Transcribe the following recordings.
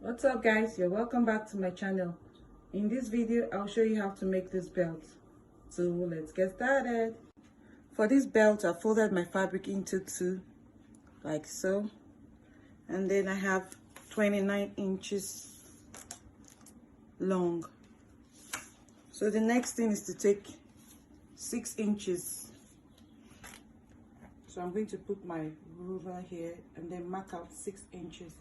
What's up guys, you're welcome back to my channel. In this video I'll show you how to make this belt. So let's get started. For this belt I folded my fabric into two like so, and then I have 29 inches long. So the next thing is to take 6 inches. So I'm going to put my ruler here and then mark out 6 inches.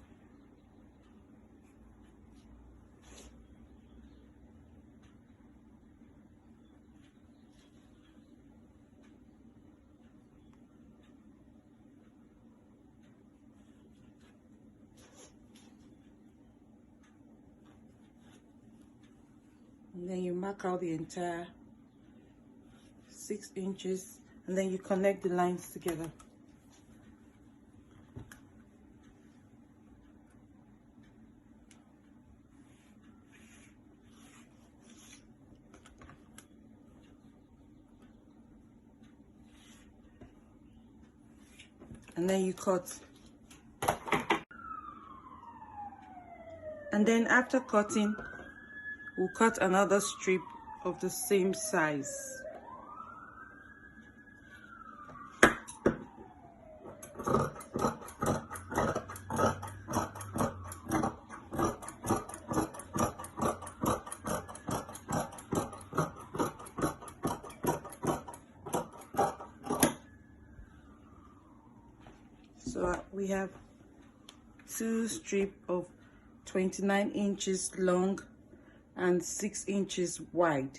And then you mark out the entire 6 inches, and then you connect the lines together. And then you cut. And then after cutting, we'll cut another strip of the same size. So we have 2 strips of 29 inches long and 6 inches wide,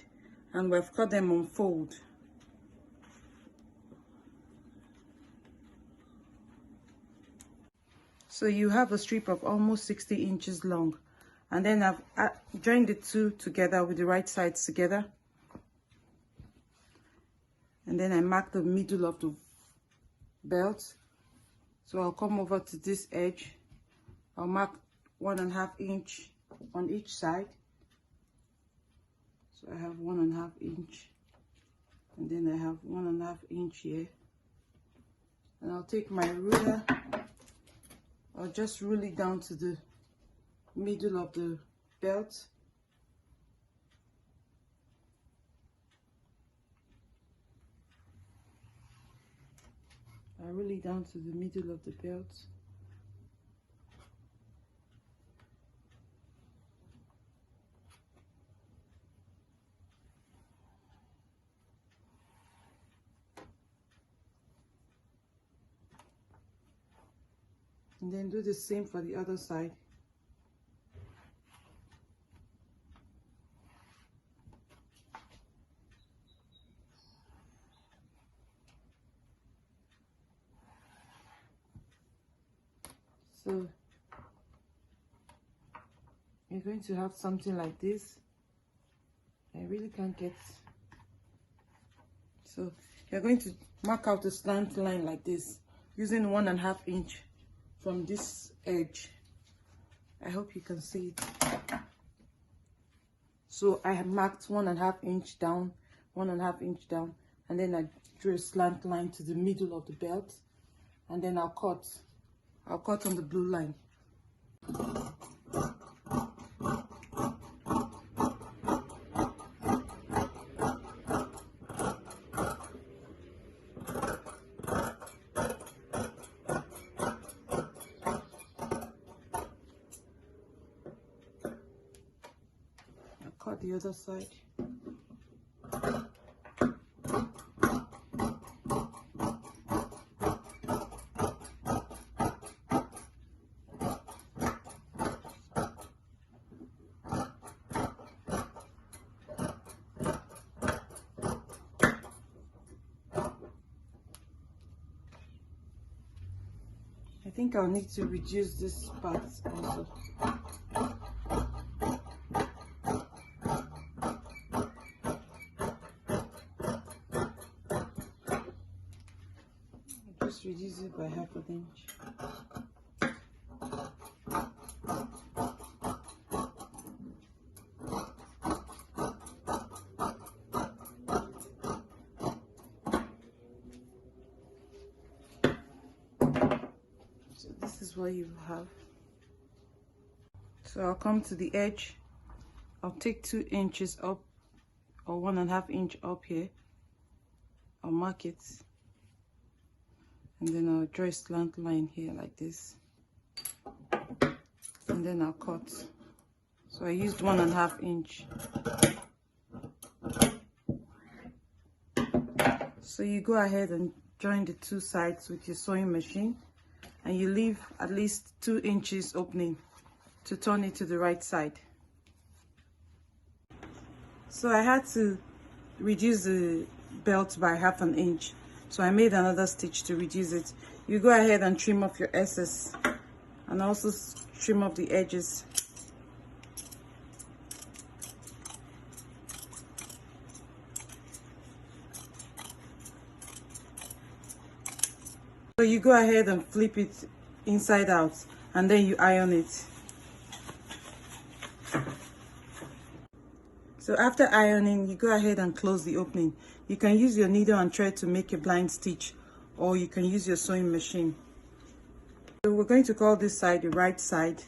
and we've cut them on fold. So you have a strip of almost 60 inches long, and then I've joined the two together with the right sides together, and then I mark the middle of the belt. So I'll come over to this edge. I'll mark 1.5 inch on each side. So I have 1.5 inch, and then I have 1.5 inch here. And I'll take my ruler. I'll just rule it down to the middle of the belt. I rule it down to the middle of the belt. And then do the same for the other side. So you're going to have something like this. I really can't get. So you're going to mark out a slant line like this using 1.5 inch from this edge. I hope you can see it. So I have marked 1.5 inch down, 1.5 inch down, and then I drew a slant line to the middle of the belt, and then I'll cut on the blue line. Cut the other side. I think I'll need to reduce this part also. Just reduce it by 1/2 inch. So this is what you have. So I'll come to the edge. I'll take 2 inches up or 1.5 inch up here. I'll mark it, and then I'll draw a slant line here like this, and then I'll cut. So I used 1.5 inch. So you go ahead and join the 2 sides with your sewing machine, and you leave at least 2 inches opening to turn it to the right side. So I had to reduce the belt by 1/2 inch, so I made another stitch to reduce it. You go ahead and trim off your excess and also trim off the edges. So you go ahead and flip it inside out, and then you iron it. So after ironing, you go ahead and close the opening. You can use your needle and thread to make a blind stitch, or you can use your sewing machine. So we're going to call this side the right side,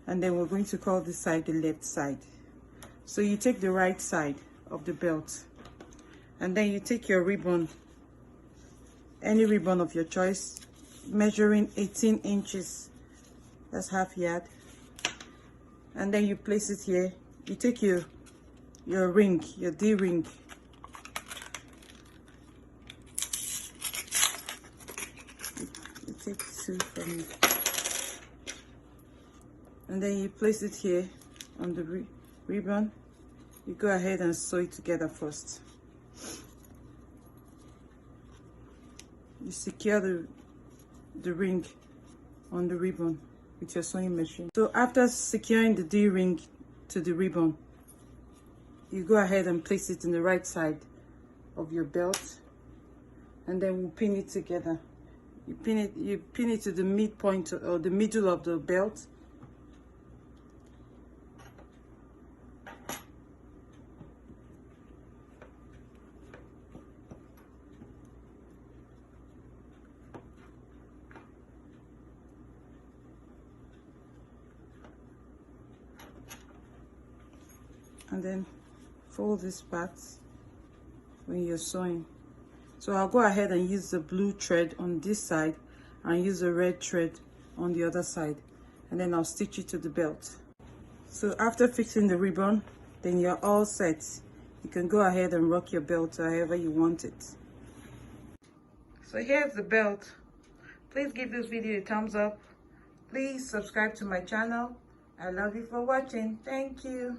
and then we're going to call this side the left side. So you take the right side of the belt, and then you take your ribbon, any ribbon of your choice, measuring 18 inches, that's 1/2 yard, and then you place it here. You take your ring, your D ring, you take 2 from it, and then you place it here on the ribbon. You go ahead and sew it together first. You secure the ring on the ribbon with your sewing machine. So after securing the D ring to the ribbon, you go ahead and place it in the right side of your belt, and then we'll pin it together. You pin it to the midpoint or the middle of the belt. And then fold this part when you're sewing. So I'll go ahead and use the blue thread on this side and use the red thread on the other side, and then I'll stitch it to the belt. So after fixing the ribbon, then you're all set. You can go ahead and rock your belt however you want it. So here's the belt. Please give this video a thumbs up. Please subscribe to my channel. I love you for watching. Thank you.